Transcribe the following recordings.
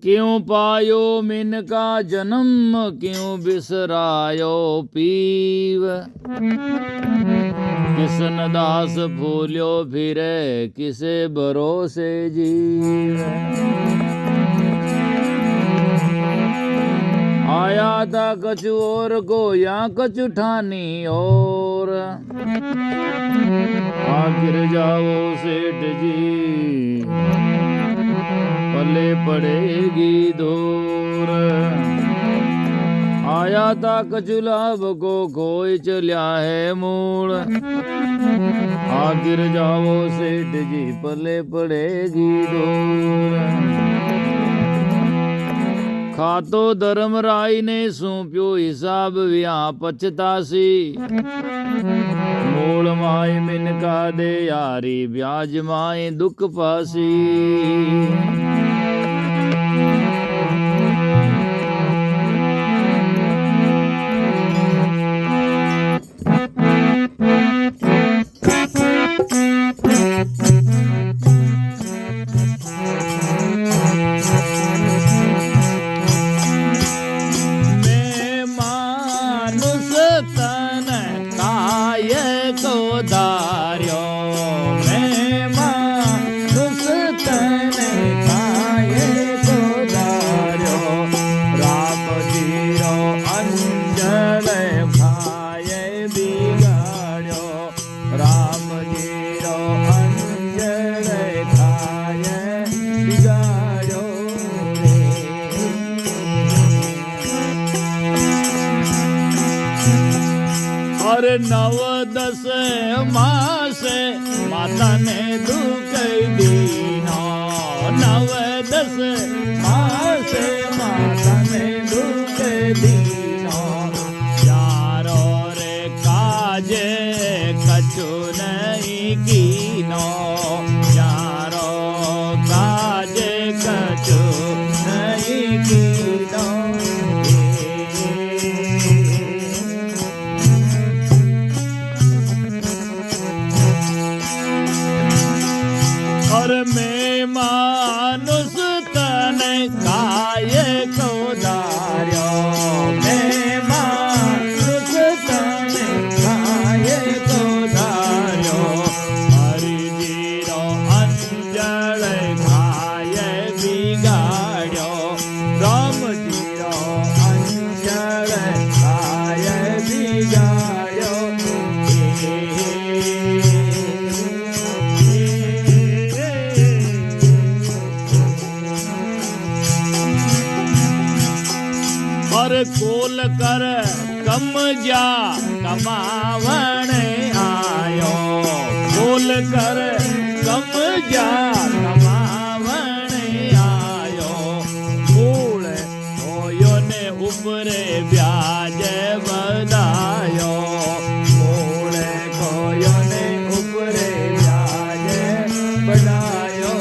क्यों पायो मिन का जन्म, क्यों बिसरायो पीव। किसन दास फूल्यो फिरे, किसे भरोसे जीव। आया था कछु और को, या कछु ठानी और। आखिर जाओ सेठ जी, पले पड़ेगी दूर। आया था कछु लाभ को, खोई चल्या है मूल। आखिर जाओ सेठ जी, पले पड़ेगी दूर। खातो धर्म राय ने सूंप्यो हिसाब, विया पछतासी। मूल माय मिनका दे यारी, ब्याज माय दुख पासी। नव दस मास माता ने दुख दीनो। नव दस मास माता ने दुख दीनो। चारो रे काजे कछु नहीं कीनो। चारो काजे कछु नहीं कीनो। मैं मानुष तन काय को धार्यो। मैं मानुष तन काय को धार्यो। हरि जीरो अंजल खाय बिगाड़्यो। राम जीरो अंजल खाय बिगाड़्यो। कोल कर कम जा कमावण आयो। कोल कर कम जा कमावण आयो। मूल होयो ने उपरे ब्याज बधायो। मूल होयो ने उपरे ब्याज बधायो।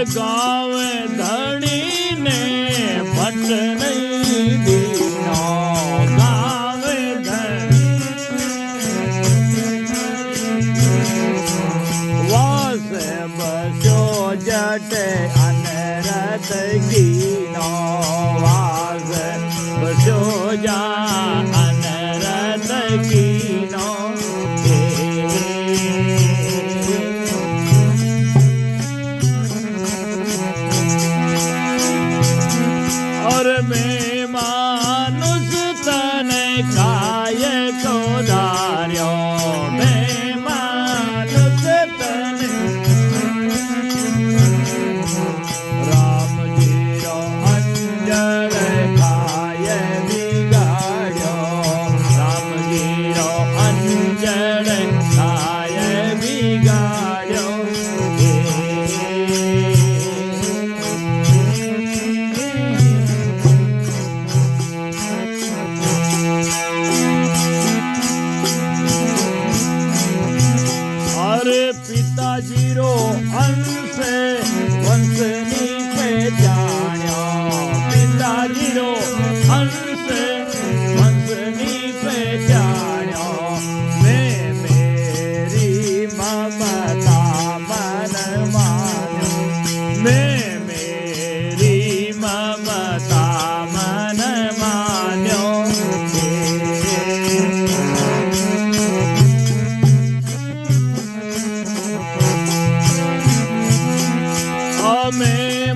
गाँव धनी ने भट नहीं दीनो। गाँव धनी वास बसो जट अनरत कीनो। वास बसो जा अनरत कीनो। मैं मानुष तन काय को धार्यो। मैं मानुष तन राम जीरो अंजल खाय बिगाड़।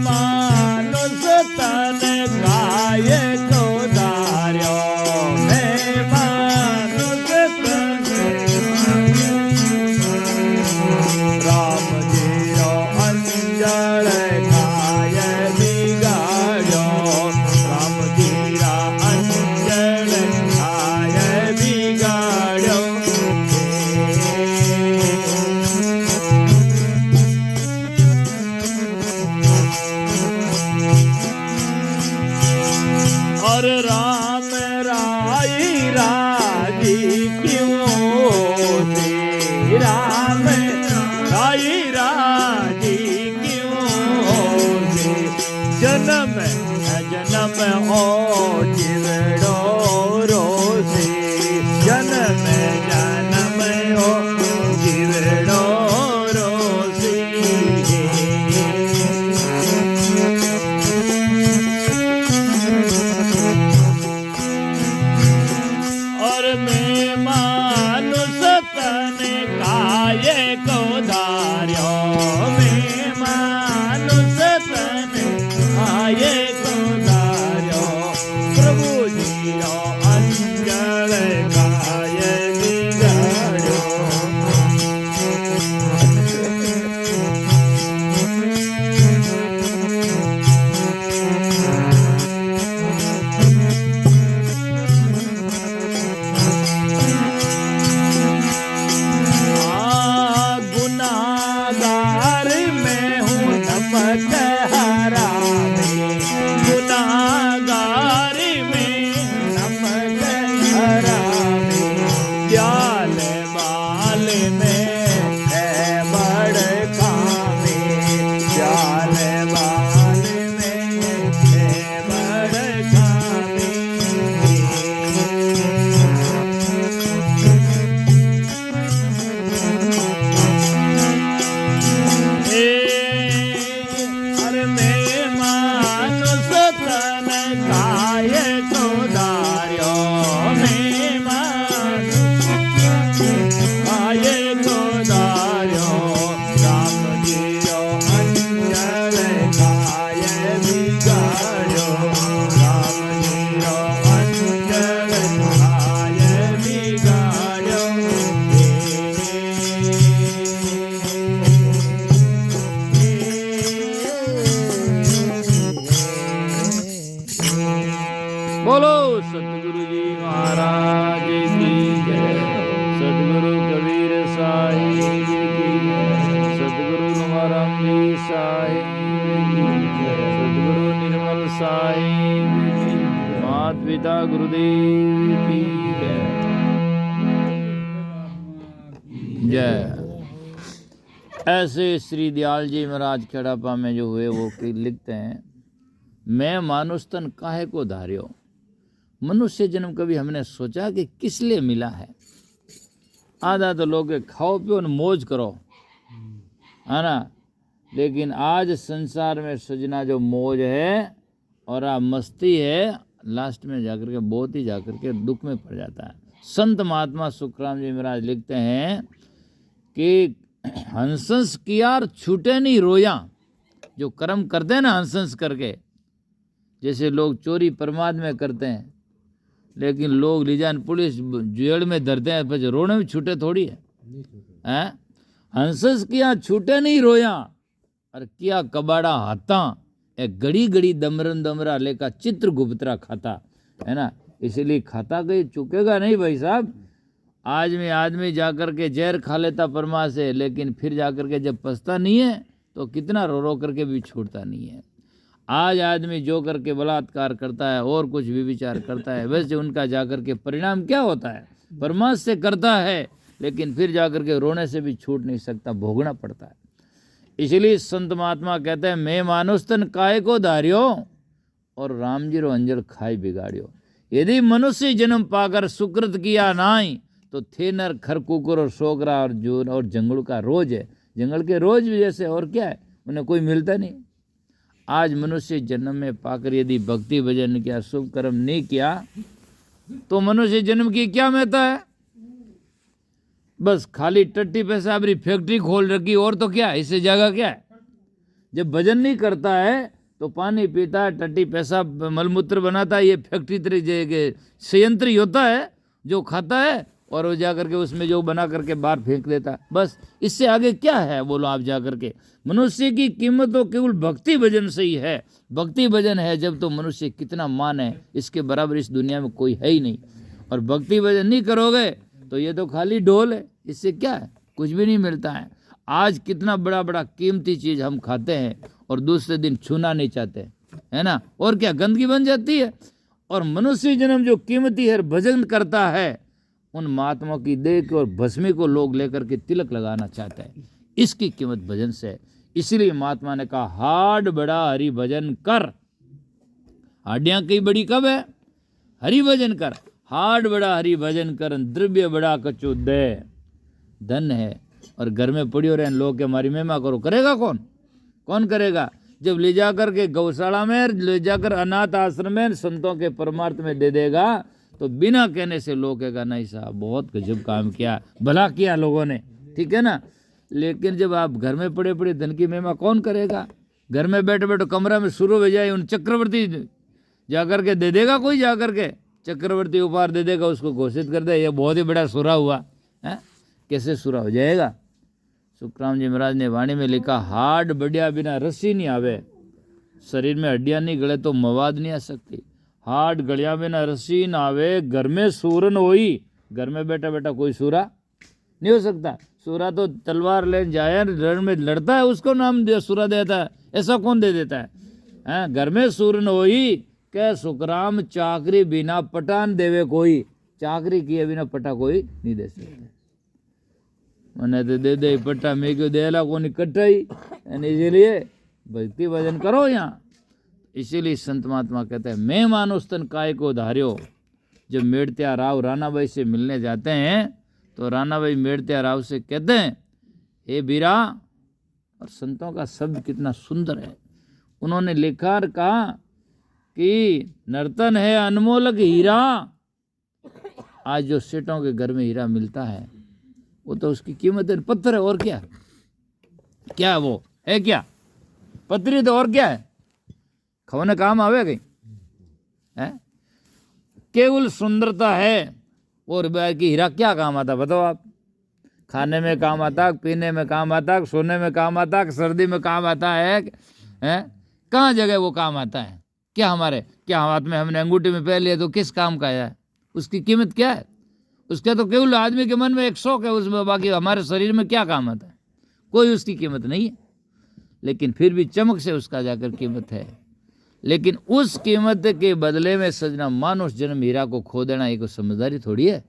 मानुष तन काये को धार्यो, मैं मानुष तन राम जीरो अंजल खाय बिगाड़ो, राम जीरा अंजल खाय बिगाड़ो। और राम राई राजी क्यों होते, राम राई राजी क्यों होते, जन्म जन्म ओ जीवड़ो रोसे, जन्म जन्म ओ जीवड़ो रोसे। और मैं मानुष तन काये को धार्यो, मैं मानुष तन काये को धार्यो, प्रभु जीरो अंजल खाय बिगाड़ो। गुनाहगार मैं हूँ नमक हराम, गुनाहगार में नमक हराम, ब्याल बाल में है बड़ खामे, ब्याल बाल में है बड़ खामे। अरे मैं मानुष तन काये को धार्यो, मैं मानुष काये को धार्यो, राम जीरो अंजल खाय बिगाड़ो, राम जीरो अंजल खाय बिगाड़ो। बोलो सतगुरु जी महाराज की जय, सतगुरु कबीर साहिब की जय, सतगुरु तुमाराम जी साहिब की जय, सतगुरु निर्मल साहिब की जय, मात पिता गुरुदेव की जय जय। ऐसे श्री दयाल जी महाराज खेड़ापा में जो हुए वो लिखते हैं, मैं मानुष तन काहे को धार्यो। मनुष्य जन्म कभी हमने सोचा कि किस लिए मिला है। आधा तो लोग खाओ पियो मौज करो, है ना, लेकिन आज संसार में सजना जो मौज है और मस्ती है, लास्ट में जाकर के बहुत ही जाकर के दुख में पड़ जाता है। संत महात्मा सुखराम जी महाराज लिखते हैं कि हंसंस कियार छूटे नहीं रोया। जो कर्म करते हैं ना हंसंस करके, जैसे लोग चोरी प्रमाद में करते हैं, लेकिन लोग लीजान पुलिस जेल में धरते हैं, फिर रोने में छूटे थोड़ी है। हंसंस किया छूटे नहीं रोया, और किया कबाड़ा हाथा, एक घड़ी घड़ी दमरन दमरा लेका चित्र गुप्तरा खाता, है ना। इसलिए खाता कहीं चुकेगा नहीं भाई साहब। आज में आदमी जाकर के जहर खा लेता परमा से, लेकिन फिर जाकर के जब पछता नहीं है तो कितना रो रो करके भी छूटता नहीं है। आज आदमी जो करके बलात्कार करता है और कुछ भी विचार करता है, वैसे उनका जाकर के परिणाम क्या होता है, परमास से करता है, लेकिन फिर जाकर के रोने से भी छूट नहीं सकता, भोगना पड़ता है। इसलिए संत महात्मा कहते हैं, मैं मानुष तन काय को धार्यो और राम जी रो अंजल खाई बिगाड़ियो। यदि मनुष्य जन्म पाकर सुकृत किया नाई, तो थे नर खर कुकुर और सोगरा और जोर और जंगल का रोज है। जंगल के रोज भी जैसे, और क्या है, उन्हें कोई मिलता नहीं। आज मनुष्य जन्म में पाकर यदि भक्ति भजन किया, शुभ कर्म नहीं किया, तो मनुष्य जन्म की क्या महत्ता है। बस खाली टट्टी पेशाबरी फैक्ट्री खोल रखी, और तो क्या, इससे जगह क्या है। जब भजन नहीं करता है तो पानी पीता है, टट्टी पैसा मलमूत्र बनाता है, ये फैक्ट्री तरह संयंत्र ही होता है जो खाता है और वो जा करके उसमें जो बना करके बाहर फेंक देता है। बस इससे आगे क्या है बोलो आप जा करके। मनुष्य की कीमत तो केवल भक्ति भजन से ही है। भक्ति भजन है जब तो मनुष्य कितना मान है, इसके बराबर इस दुनिया में कोई है ही नहीं। और भक्ति भजन नहीं करोगे तो ये तो खाली ढोल है, इससे क्या है, कुछ भी नहीं मिलता है। आज कितना बड़ा बड़ा कीमती चीज हम खाते हैं और दूसरे दिन छूना नहीं चाहते, है ना, और क्या गंदगी बन जाती है। और मनुष्य जन्म जो कीमती है, भजन करता है, उन महात्मा की देह को और भस्मी को लोग लेकर के तिलक लगाना चाहते हैं, इसकी कीमत भजन से है। इसलिए महात्मा ने कहा हाड बड़ा हरि भजन कर। हाडियां कई बड़ी कब है, हरि भजन कर। हाड बड़ा हरि भजन कर, द्रव्य बड़ा कचो दे। धन है और घर में पड़ी हो रहे लोग के हमारी महिमा करो, करेगा कौन, कौन करेगा। जब ले जाकर के गौशाला में, ले जाकर अनाथ आश्रम में संतों के परमार्थ में दे देगा तो बिना कहने से लोग कहेगा नहीं साहब बहुत गजब काम किया, भला किया लोगों ने, ठीक है ना। लेकिन जब आप घर में पड़े पड़े धन की महिमा कौन करेगा। घर में बैठे बैठे कमरा में शुरू हो जाए, उन चक्रवर्ती जाकर के दे देगा, कोई जाकर के चक्रवर्ती उपहार दे देगा, उसको घोषित कर दे ये बहुत ही बड़ा सुरा हुआ है, कैसे सुरा हो जाएगा। सुखराम जी महाराज ने वाणी में लिखा हाड बढ़िया बिना रस्सी नहीं आवे, शरीर में हड्डियां नहीं गले तो मवाद नहीं आ सकती। हाड गलिया बिना रस्सी ना आवे, घर में सूरन होई, घर में बैठा बैठा कोई सूरा नहीं हो सकता। सूरा तो तलवार ले जाए रण में लड़ता है, उसको नाम सूरा देता है, ऐसा कौन दे देता है। घर में सूरन होई के सुखराम चाकरी बिना पटान देवे कोई, चाकरी किए बिना पटा कोई नहीं दे सकता। मैंने तो दे दे पट्टा, मैं क्यों देला को नहीं कटाई, इसीलिए भक्ति भजन करो यहाँ। इसीलिए संत महात्मा कहते हैं मैं मानुष तन काय को धार्यो। जब मेड़त्या राव रानाबाई से मिलने जाते हैं तो रानाबाई मेड़त्या राव से कहते हैं हे बीरा, और संतों का शब्द कितना सुंदर है। उन्होंने लिखा और कहा कि नर्तन है अनमोलक हीरा। आज जो सेठों के घर में हीरा मिलता है वो तो उसकी कीमत है पत्थर है, और क्या क्या वो है, क्या पत्थरी तो और क्या है, खवने काम आवे कहीं है। केवल सुंदरता है और बाकी हीरा क्या काम आता बताओ आप। खाने में काम आता, पीने में काम आता, सोने में काम आता, सर्दी में काम आता है, कहाँ जगह वो काम आता है। क्या हमारे क्या हाथ में हमने अंगूठी में पहन लिया तो किस काम का है, उसकी कीमत क्या है। उसका तो केवल आदमी के मन में एक शौक है उसमें, बाकी हमारे शरीर में क्या काम आता है, कोई उसकी कीमत नहीं है। लेकिन फिर भी चमक से उसका जाकर कीमत है। लेकिन उस कीमत के बदले में सजना मानुष जन्म हीरा को खो देना एक समझदारी थोड़ी है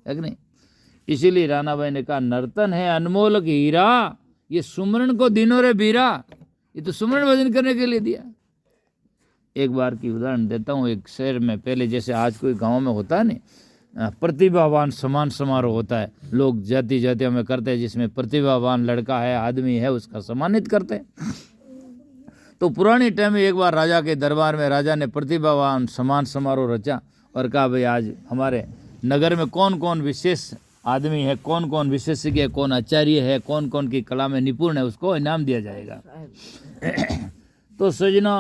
कि नहीं। इसीलिए रानाबाई ने कहा नर्तन है अनमोल हीरा, ये सुमरण को दिनों रे बीरा, ये तो सुमरण भजन करने के लिए दिया। एक बार की उदाहरण देता हूँ। एक शहर में पहले जैसे आज कोई गांव में होता है नहीं, प्रतिभावान सम्मान समारोह होता है, लोग जाति जातियों में करते हैं, जिसमें प्रतिभावान लड़का है आदमी है उसका सम्मानित करते हैं। तो पुराने टाइम में एक बार राजा के दरबार में राजा ने प्रतिभावान सम्मान समारोह रचा और कहा भाई आज हमारे नगर में कौन कौन विशेष आदमी है, कौन कौन विशेषज्ञ है, कौन आचार्य है, कौन कौन की कला में निपुण है, उसको इनाम दिया जाएगा। तो सजना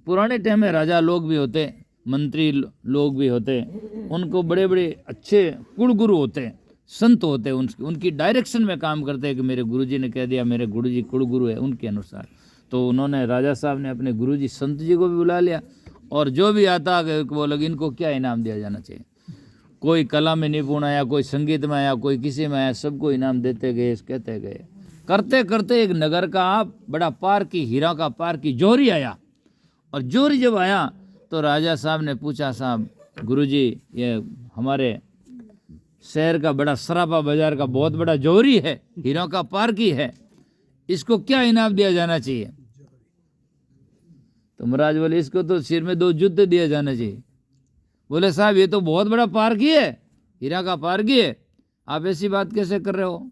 पुराने टाइम में राजा लोग भी होते, मंत्री लोग भी होते, उनको बड़े बड़े अच्छे कुलगुरु होते, संत होते, उनकी डायरेक्शन में काम करते हैं कि मेरे गुरुजी ने कह दिया, मेरे गुरुजी कुलगुरु है उनके अनुसार। तो उन्होंने राजा साहब ने अपने गुरुजी संत जी को भी बुला लिया और जो भी आता वो लोग इनको क्या इनाम दिया जाना चाहिए। कोई कला में निपुण आया, कोई संगीत में आया, कोई किसी में आया, सबको इनाम देते गए, कहते गए। करते करते एक नगर का बड़ा पारकी, हीरा का पारकी जोहरी आया। और जोहरी जब आया तो राजा साहब ने पूछा साहब गुरुजी ये हमारे शहर का बड़ा सराफा बाजार का बहुत बड़ा जोहरी है, हीरा का पारकी है, इसको क्या इनाम दिया जाना चाहिए। तो महाराज बोले इसको तो सिर में 2 जूते दिया जाना चाहिए। बोले साहब ये तो बहुत बड़ा पारकी है, हीरा का पारकी है, आप ऐसी बात कैसे कर रहे हो।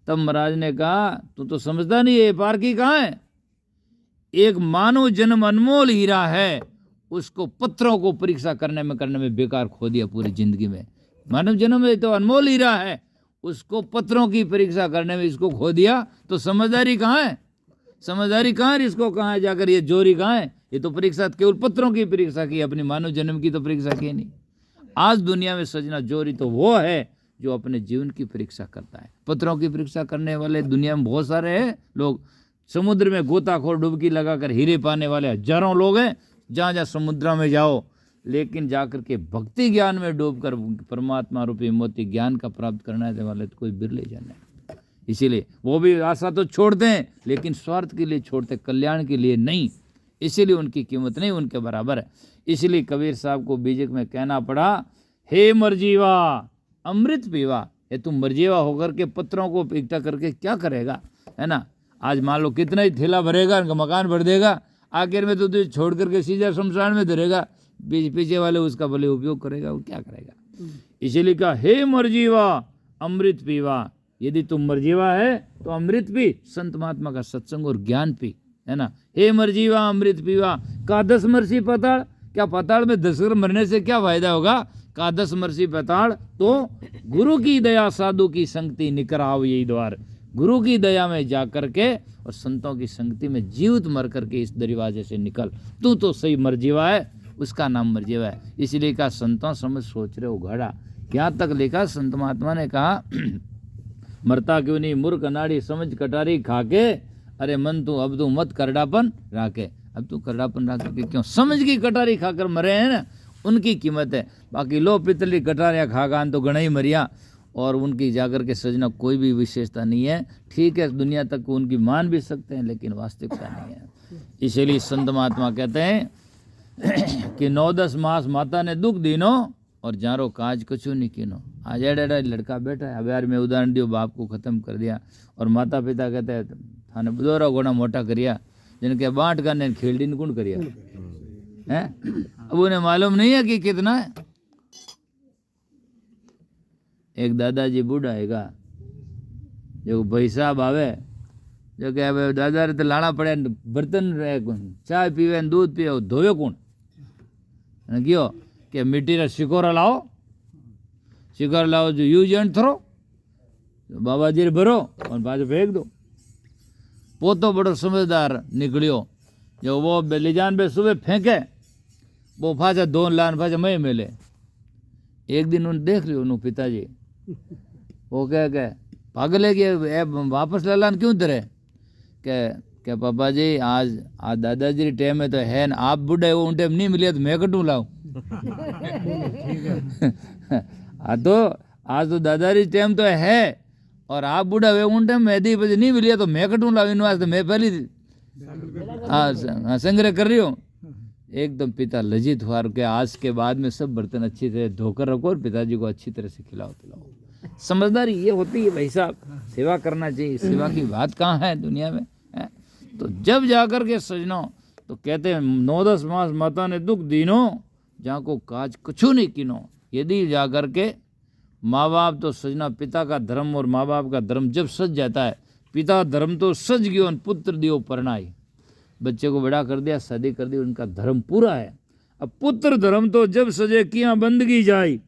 तब महाराज ने कहा तू तो समझता नहीं है, ये पारकी कहाँ है। एक मानव जन्म अनमोल हीरा है, उसको पत्थरों को परीक्षा करने में बेकार खो दिया पूरी जिंदगी में। मानव जन्म है तो अनमोल हीरा है, उसको पत्थरों की परीक्षा करने में इसको खो दिया, तो समझदारी कहाँ है। समझदारी कहाँ है, इसको कहाँ है जाकर, ये जोरी कहाँ है। ये तो परीक्षा केवल पत्रों की परीक्षा की, अपनी मानव जन्म की तो परीक्षा की नहीं। आज दुनिया में सजना जोरी तो वो है जो अपने जीवन की परीक्षा करता है। पत्रों की परीक्षा करने वाले दुनिया में बहुत सारे हैं लोग। समुद्र में गोताखोर डुबकी लगाकर हीरे पाने वाले हजारों लोग हैं, जहाँ जहाँ समुद्र में जाओ, लेकिन जाकर के भक्ति ज्ञान में डूबकर परमात्मा रूपी मोती ज्ञान का प्राप्त करने वाले तो कोई बिरले जन है। इसीलिए वो भी आशा तो छोड़ते हैं, लेकिन स्वार्थ के लिए छोड़ते, कल्याण के लिए नहीं। इसीलिए उनकी कीमत नहीं उनके बराबर है। इसलिए कबीर साहब को बीजक में कहना पड़ा, हे मरजीवा अमृत पीवा। ये तुम मरजीवा होकर के पत्रों को इकट्ठा करके क्या करेगा, है ना। आज मान लो कितना ही थैला भरेगा, उनका मकान भर देगा, आखिर में तो तुझे छोड़ करके सीधा शमशान में धरेगा। पीछे वाले उसका भले उपयोग करेगा, वो क्या करेगा। इसीलिए कहा, हे मरजीवा अमृत पीवा। यदि तुम मरजीवा है तो अमृत पी, संत महात्मा का सत्संग और ज्ञान पी, है ना। हे मरजीवा अमृत पीवा। का 10 मरसी पाताल, क्या पाताल में 10 मरने से क्या फायदा होगा। का 10 मरसी पाताल तो गुरु की दया साधु की संगति निकराव यही द्वार। गुरु की दया में जा करके और संतों की संगति में जीवित मर करके इस दरवाजे से निकल। तू तो सही मरजीवा है, उसका नाम मरजीवा है। इसलिए कहा, संतों समझ सोच रहे उघाड़ा। यहाँ तक लिखा, संत महात्मा ने कहा, मरता क्यों नहीं मूर्ख अनाड़ी समझ कटारी खाके। अरे मन तू अब तू मत करडापन राके। अब तू करडापन राके के क्यों, समझ की कटारी खाकर मरे हैं ना, उनकी कीमत है। बाकी लो पितली कटारियाँ खागान तो गणा ही मरिया, और उनकी जाकर के सजना कोई भी विशेषता नहीं है। ठीक है, दुनिया तक को उनकी मान भी सकते हैं, लेकिन वास्तविकता नहीं है। इसीलिए संत महात्मा कहते हैं कि 9-10 मास माता ने दुख दीनो और जारो काज कछु नहीं कीनो। आज एड़ा लड़का बैठा है, अब यार मैं उदाहरण दियो, बाप को खत्म कर दिया, और माता पिता कहते हैं थाने दोरा गोना मोटा करिया, जिनके बांट करने खेलडी ने कौन करिया है। अब उन्हें मालूम नहीं है कि कितना है। एक दादाजी बूढ़ा हैगा, जो भाई साहब आवे, जो कहे दादा रे तो लाना पड़े, बर्तन चाय पीवे दूध पीवे, धोवे कौन क्यों कि मिट्टी रा शिकोरा लाओ, शिकोरा लाओ जो यूज एंड थ्रो, बाबा जी भरो और बाजू फेंक दो। पोतो बड़ो समझदार निकलियो, जो वो बेलीजान पे सुबह फेंके, वो फाचा 2 लान फाचा मैं मिले। एक दिन उन्हें देख लियो उन्होंने पिताजी, वो कह पागल है कि वापस ले लान क्यों धरे। क्या पापा जी आज दादाजी टाइम में तो है ना, आप बुढ़े हो उन टाइम नहीं मिले तो मैं कटू लाऊं। तो आज तो दादाजी टाइम तो है, और आप बुढ़ा हुए उन टाइम में दी बजे नहीं मिली तो मैं कटू लाऊं। इन वास्ते मैं पहली संग्रह कर रही हूँ। एकदम पिता लज्जित हुआ के आज के बाद में सब बर्तन अच्छी तरह धोकर रखो और पिताजी को अच्छी तरह से खिलाओ पिलाओ। समझदारी ये होती है भाई साहब, सेवा करना चाहिए। सेवा की बात कहाँ है दुनिया में है? तो जब जाकर के सजनो तो कहते हैं 9-10 मास माता ने दुख दीनो, जहाँ को काज कछु नहीं कीनो। यदि जाकर के माँ बाप तो सजना, पिता का धर्म और माँ बाप का धर्म जब सज जाता है, पिता धर्म तो सज गयो, पुत्र दियो परनाई। बच्चे को बड़ा कर दिया, शादी कर दी, उनका धर्म पूरा है। अब पुत्र धर्म तो जब सजे किया बंदगी जाई।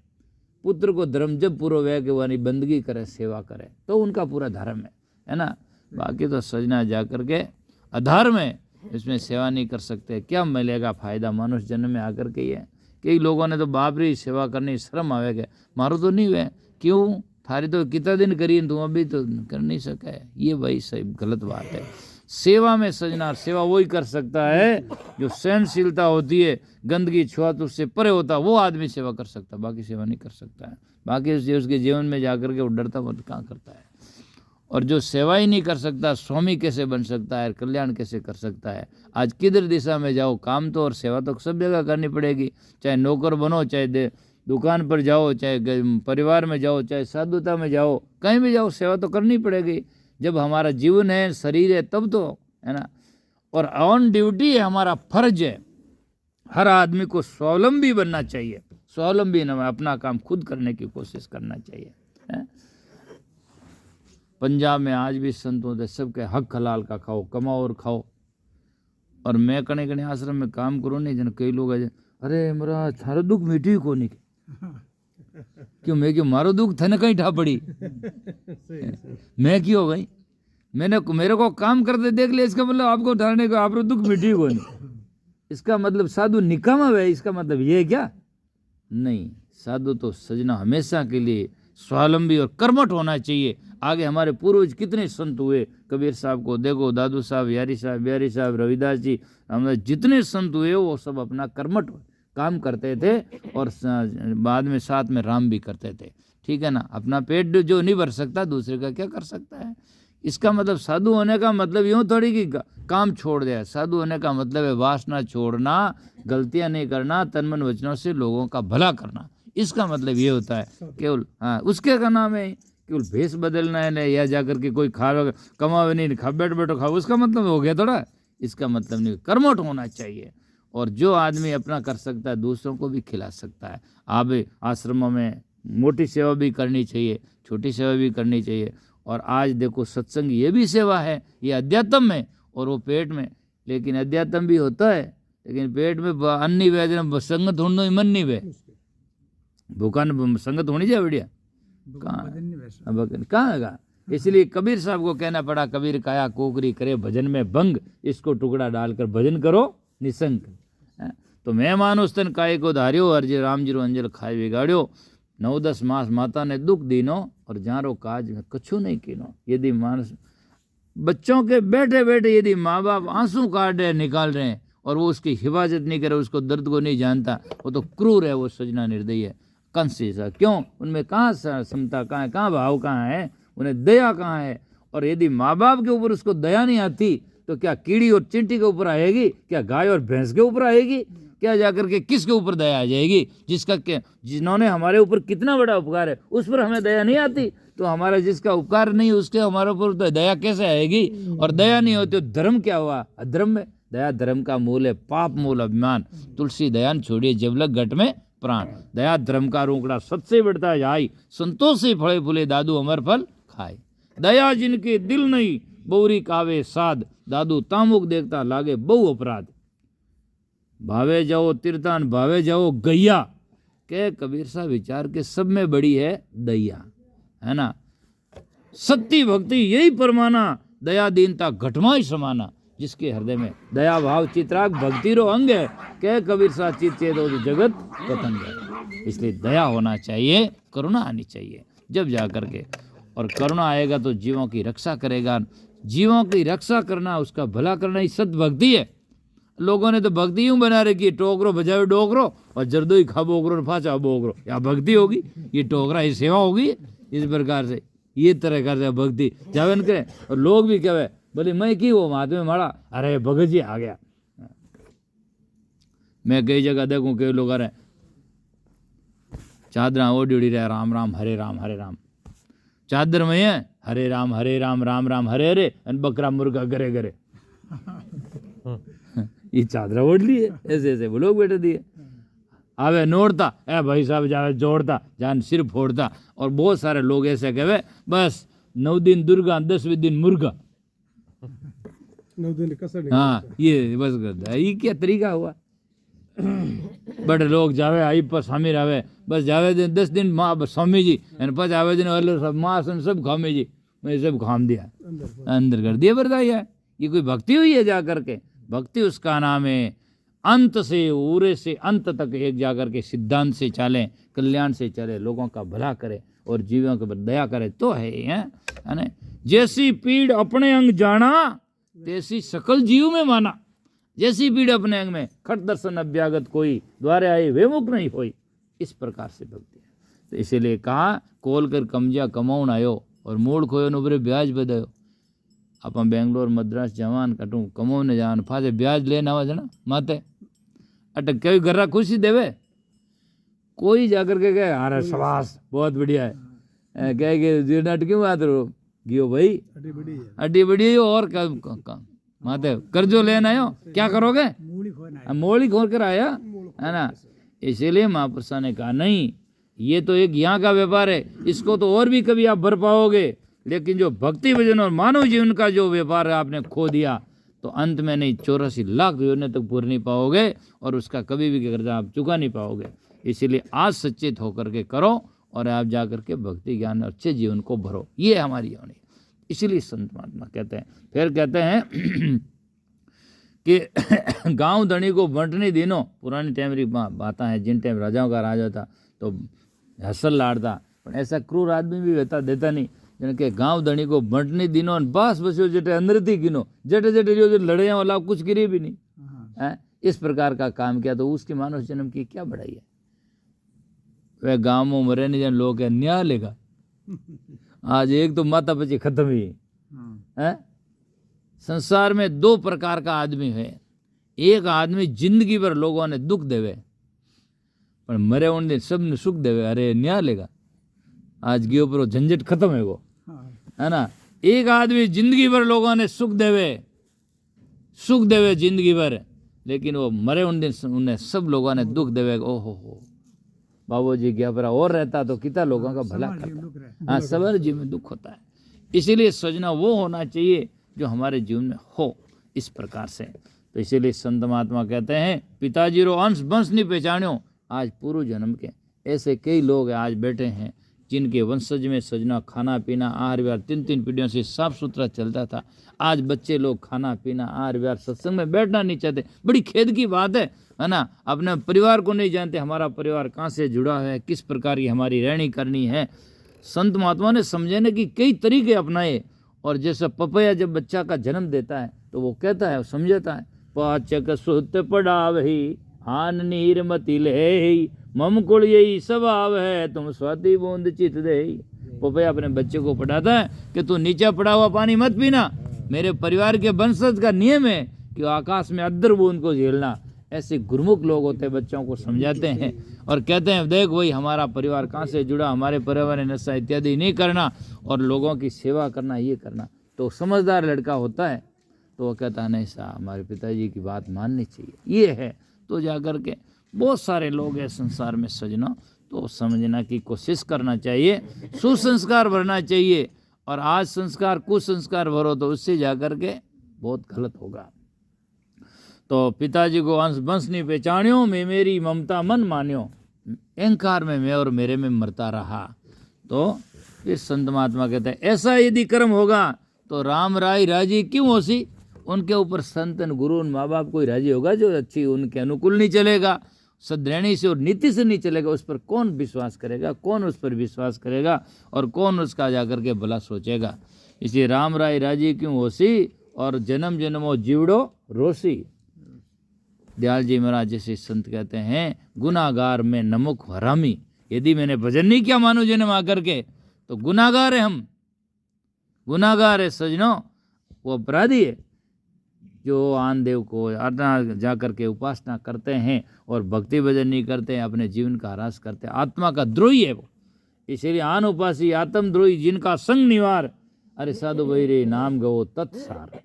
पुत्र को धर्म जब पूरा हुआ कि वानी बंदगी करे, सेवा करे, तो उनका पूरा धर्म है ना। बाकी तो सजना जा करके अधर्म है, इसमें सेवा नहीं कर सकते, क्या मिलेगा फायदा मनुष्य जन्म में आकर के। ये कई लोगों ने तो बाप री सेवा करनी शर्म आवेगा, मारो तो नहीं हुए, क्यों थारी तो कितना दिन करी तुम अभी तो कर नहीं सके। ये भाई सही गलत बात है। सेवा में सजना, सेवा वही कर सकता है जो सहनशीलता होती है, गंदगी छुआत उससे परे होता, वो आदमी सेवा कर सकता, बाकी सेवा नहीं कर सकता है। बाकी उसके जीवन में जाकर के वो डरता मत कहाँ करता है। और जो सेवा ही नहीं कर सकता, स्वामी कैसे बन सकता है, कल्याण कैसे कर सकता है। आज किधर दिशा में जाओ, काम तो और सेवा तो सब जगह करनी पड़ेगी। चाहे नौकर बनो, चाहे दुकान पर जाओ, चाहे परिवार में जाओ, चाहे साधुता में जाओ, कहीं भी जाओ, सेवा तो करनी पड़ेगी। जब हमारा जीवन है, शरीर है, तब तो है ना। और ऑन ड्यूटी है, हमारा फर्ज है। हर आदमी को स्वावलंबी बनना चाहिए। स्वावलंबी न, अपना काम खुद करने की कोशिश करना चाहिए है? पंजाब में आज भी संतों से सबके हक हलाल का खाओ, कमाओ और खाओ। और मैं कने कने आश्रम में काम करूँ नहीं, जन कई लोग अरे मेरा थारो दुख मीठी को नहीं क्यों, मैं क्यों मारो दुख थे न कहीं ठा पड़ी मैं क्यों भाई, मेरे को काम करते देख लिया, इसका मतलब आपको उठाने को आप दुख मिटी को नहीं। इसका मतलब साधु निकामा है, इसका मतलब ये है क्या? नहीं, साधु तो सजना हमेशा के लिए स्वावलंबी और कर्मठ होना चाहिए। आगे हमारे पूर्वज कितने संत हुए, कबीर साहब को देखो, दादू साहब, यारी साहब, बिहारी साहब, रविदास जी, हमारे जितने संत हुए वो सब अपना कर्मठ काम करते थे और बाद में साथ में राम भी करते थे। ठीक है ना, अपना पेट जो नहीं भर सकता दूसरे का क्या कर सकता है। इसका मतलब साधु होने का मतलब यूँ थोड़ी कि काम छोड़ दिया। साधु होने का मतलब है वासना छोड़ना, गलतियां नहीं करना, तन मन वचनों से लोगों का भला करना। इसका मतलब ये होता है केवल, हाँ, उसके का नाम है केवल भेष बदलना है ना, या जाकर के कोई खा कमावे नहीं, खा बैठो खाओ, उसका मतलब हो गया थोड़ा। इसका मतलब नहीं, कर्मठ होना चाहिए। और जो आदमी अपना कर सकता है दूसरों को भी खिला सकता है। आप आश्रमों में मोटी सेवा भी करनी चाहिए, छोटी सेवा भी करनी चाहिए। और आज देखो सत्संग ये भी सेवा है, ये अध्यात्म है और वो पेट में। लेकिन अध्यात्म भी होता है, लेकिन पेट में अन्नी वे संगत होने मन नहीं वे, भूखा संगत होनी चाहिए बढ़िया, कहाँ है। इसलिए कबीर साहब को कहना पड़ा, कबीर काया कोकरी करे भजन में भंग, इसको टुकड़ा डालकर भजन करो निसंक। तो मैं मानुस तन काय को धार्यो, अर्ज राम जीरो अंजल खाए बिगाड़्यो। 9-10 मास माता ने दुख दीनो और जारो काज में कछु नहीं कीनो। यदि मानस बच्चों के बैठे बैठे यदि माँ बाप आंसू काट रहे निकाल रहे हैं और वो उसकी हिफाजत नहीं करे, उसको दर्द को नहीं जानता, वो तो क्रूर है, वो सजना निर्दयी है, कंस जैसा। क्यों? उनमें कहाँ समता कहाँ है, कहाँ भाव कहाँ है, उन्हें दया कहाँ है। और यदि माँ बाप के ऊपर उसको दया नहीं आती तो क्या कीड़ी और चींटी के ऊपर आएगी? क्या गाय और भैंस के ऊपर आएगी? क्या जाकर के किसके ऊपर दया आ जाएगी? जिन्होंने हमारे ऊपर कितना बड़ा उपकार है उस पर हमें दया नहीं आती, तो हमारा जिसका उपकार नहीं उसके हमारे ऊपर तो दया कैसे आएगी? और दया नहीं होती तो धर्म क्या हुआ? अधर्म में। दया धर्म का मूल है, पाप मूल अभिमान। तुलसी दयान छोड़िए जब लग घट में प्राण। दया धर्म का रोकड़ा सबसे बढ़ता जाई, संतोष से फले फूले दादू अमर फल खाए। दया जिनके दिल नहीं बौरी कावे साध, दादू तामुक देखता लागे बहु अपराध। भावे जाओ तीर्थान भावे जाओ गैया, के कबीर साहब विचार के सब में बड़ी है दया, है ना। सत्य भक्ति यही परमाना, दया दीनता घटमाई समाना। जिसके हृदय में दया भाव चित्राग भक्ति रो अंग है, कह कबीर साहब चित चेतो जगत पतंग है। इसलिए दया होना चाहिए, करुणा आनी चाहिए जब जा करके, और करुणा आएगा तो जीवों की रक्षा करेगा। जीवों की रक्षा करना, उसका भला करना ही सत भक्ति है। लोगों ने तो भक्ति यूं बना रखी है, टोकरो बजावे डोकरो और जर्दो ही खा बोकरो फाचा बोकरो, या भक्ति होगी? ये टोकरा ही सेवा होगी। इस प्रकार से ये तरह से भक्ति जावन करे। और लोग भी कहे बोले मैं की वो महात्मा माड़ा, अरे भगत जी आ गया। मैं कई जगह देखूं कई लोग आ रहे चादरा ओढ़ी उड़ी रहे, राम राम हरे राम हरे राम, चादर में है हरे राम राम राम हरे हरे, बकरा मुर्गा गरे गरे। ये चादरा ओढ़ ली है, ऐसे ऐसे वो लोग बैठे दिए। आवे नोड़ता, ए भाई साहब जावे जोड़ता, जान सिर फोड़ता। और बहुत सारे लोग ऐसे कहे बस 9 दिन दुर्गा 10वें दिन मुर्गा। 9 दिन कसर। हाँ, ये बस करता है। ये क्या तरीका हुआ? बड़े लोग जावे आई पर स्वामी रहे, बस जावे दिन 10 दिन माँ स्वामी जी, पच आवे दिन सब माँ सब खामी जी, मैं सब खाम दिया, अंदर कर दिया बरदाया। ये कोई भक्ति हुई है? जा करके भक्ति उसका नाम है अंत से उरे से अंत तक एक जाकर के सिद्धांत से चले, कल्याण से चले, लोगों का भला करे और जीवों के ऊपर दया करे तो है ना। जैसी पीड़ अपने अंग जाना तैसी सकल जीव में माना। जैसी पीड़ अपने अंग में, खट दर्शन अभ्यागत कोई, द्वारे आए वे मुख नहीं होई। इस प्रकार से भक्ति है। तो इसीलिए कहा कोल कर कमजा कमाउन आयो और मूड खोयो न उभरे ब्याज बधायो। आप बेंगलोर मद्रास जवान कटू कमाने जान फाजे ब्याज लेना आवा जना माते अटक कई गर्रा खुशी देवे, कोई जाकर के कहे अरे सवास बहुत बढ़िया है, कहे कि जीर्णाट क्यों बात रो गियो भाई अड्डी बड़ी और माते कर्जो लेना आयो क्या करोगे? मोड़ी खोल कर आया है ना। इसीलिए महापुरुषों ने कहा नहीं, ये तो एक यहाँ का व्यापार है, इसको तो और भी कभी आप भर पाओगे, लेकिन जो भक्ति भजन और मानव जीवन का जो व्यापार है आपने खो दिया तो अंत में नहीं 84 लाख योजने तक पूर नहीं पाओगे और उसका कभी भी कर्जा आप चुका नहीं पाओगे। इसीलिए आज सचेत होकर के करो और आप जा करके भक्ति ज्ञान अच्छे जीवन को भरो। ये हमारी होनी। इसीलिए संत महात्मा कहते हैं। फिर कहते हैं कि गांव धनी को बंटनी दिनों, पुरानी टाइम री बातें हैं, जिन टाइम राजाओं का राज होता तो हसल लाड़ता, पर ऐसा क्रूर आदमी भी होता देता नहीं। जन के गांव धनी को बंटनी दिनों बस बस्यो जेटे अंदर थी गिनो, जेटे जेटे जो लड़िया वाला कुछ गिरी भी नहीं है, इस प्रकार का काम किया, तो उसकी मानव जन्म की क्या बढ़ाई है। वह गाँव में मरे नहीं जन लोग न्याय लेगा। आज एक तो माता पची खत्म ही है। संसार में दो प्रकार का आदमी है। एक आदमी जिंदगी भर लोगों ने दुख देवे, पर मरे उन दिन सब ने सुख देवे, अरे न्याय लेगा। आज के ऊपर झंझट खत्म है वो, है ना। एक आदमी जिंदगी भर लोगों ने सुख देवे जिंदगी भर, लेकिन वो मरे उन दिन उन्हें सब लोगों ने दुख देवे। ओहो बाबू जी क्या पर और रहता तो कितना लोगों का भला करता। हाँ, सबर जीवन में दुख होता है। इसीलिए सजना वो होना चाहिए जो हमारे जीवन में हो, इस प्रकार से। तो इसीलिए संत महात्मा कहते हैं, पिताजी रो अंश वंश नहीं पहचान्यो आज पूर्व जन्म के। ऐसे कई लोग आज बैठे हैं जिनके वंशज में सजना, खाना पीना, आहार विहार 3-3 पीढ़ियों से साफ सुथरा चलता था। आज बच्चे लोग खाना पीना, आहार विहार, सत्संग में बैठना नहीं चाहते। बड़ी खेद की बात है ना। अपने परिवार को नहीं जानते, हमारा परिवार कहाँ से जुड़ा है, किस प्रकार की हमारी रहनी करनी है। संत महात्मा ने समझाने की कई तरीके अपनाए। और जैसे पपैया जब बच्चा का जन्म देता है तो वो कहता है, समझाता है, पाचक सुत पड़ावही आन नीर मति ले, ममकुल यही स्वभाव है तुम स्वाति बूंद चित दे। पपैया अपने बच्चे को पढ़ाता है कि तू नीचा पड़ा हुआ पानी मत पीना, मेरे परिवार के वंशज का नियम है कि आकाश में अद्दर बूंद को झेलना। ऐसे गुरमुख लोग होते बच्चों को समझाते हैं और कहते हैं, देख वही हमारा परिवार कहाँ से जुड़ा, हमारे परिवार ने नशा इत्यादि नहीं करना और लोगों की सेवा करना, ये करना। तो समझदार लड़का होता है तो वो कहता है, नहीं साहब हमारे पिताजी की बात माननी चाहिए, ये है। तो जाकर के बहुत सारे लोग हैं संसार में सजना, तो समझना की कोशिश करना चाहिए, सुसंस्कार भरना चाहिए। और आज संस्कार कुसंस्कार भरो तो उससे जाकर के बहुत गलत होगा। तो पिताजी को अंश वंश नहीं पहचान्यो, मैं मेरी ममता मन मान्यो, अहंकार में मैं और मेरे में मरता रहा। तो फिर संत महात्मा कहते हैं, ऐसा यदि कर्म होगा तो राम राय राजी क्यों होसी। उनके ऊपर संतन गुरु माँ बाप कोई राजी होगा जो अच्छी उनके अनुकूल नहीं चलेगा, सद्रैणी से और नीति से नहीं चलेगा, उस पर कौन विश्वास करेगा, कौन उस पर विश्वास करेगा और कौन उसका जाकर के भला सोचेगा। इसलिए राम राय राजी क्यों होसी और जन्म जन्मो जीवड़ो रोसी। दयाल जी महाराज जैसे संत कहते हैं, गुनाहगार में नमक हरामी। यदि मैंने भजन नहीं किया मानो जन्म आकर के तो गुनाहगार है, हम गुनाहगार है सजनों, वो अपराधी है जो आन देव को जा करके उपासना करते हैं और भक्ति भजन नहीं करते हैं, अपने जीवन का ह्रास करते हैं, आत्मा का द्रोही है वो। इसलिए आन उपासी आत्म द्रोही जिनका संग निवार, अरे साधु भाई रे नाम गवो तत्सार।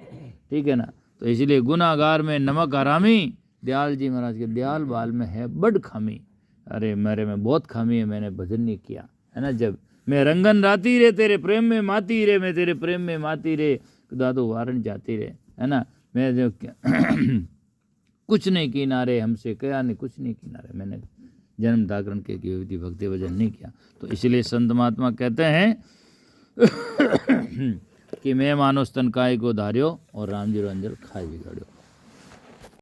ठीक है ना। तो इसलिए गुनाहगार में नमक हरामी। दयाल जी महाराज के दयाल बाल में है बड़ खामी, अरे मेरे में बहुत खामी है, मैंने भजन नहीं किया, है ना। जब मैं रंगन राती रे तेरे प्रेम में माती रे, मैं तेरे प्रेम में माती रे, दादू वारण जाती रे, है ना। मैं जो कुछ नहीं किनारे हमसे कया नहीं, कुछ नहीं किनारे, मैंने जन्म जागरण के विधि भक्ति भजन नहीं किया। तो इसलिए संत महात्मा कहते हैं कि मैं मानो स्तन काय को धार्यो और राम जी रो अंजल खाई बिगाड़ो।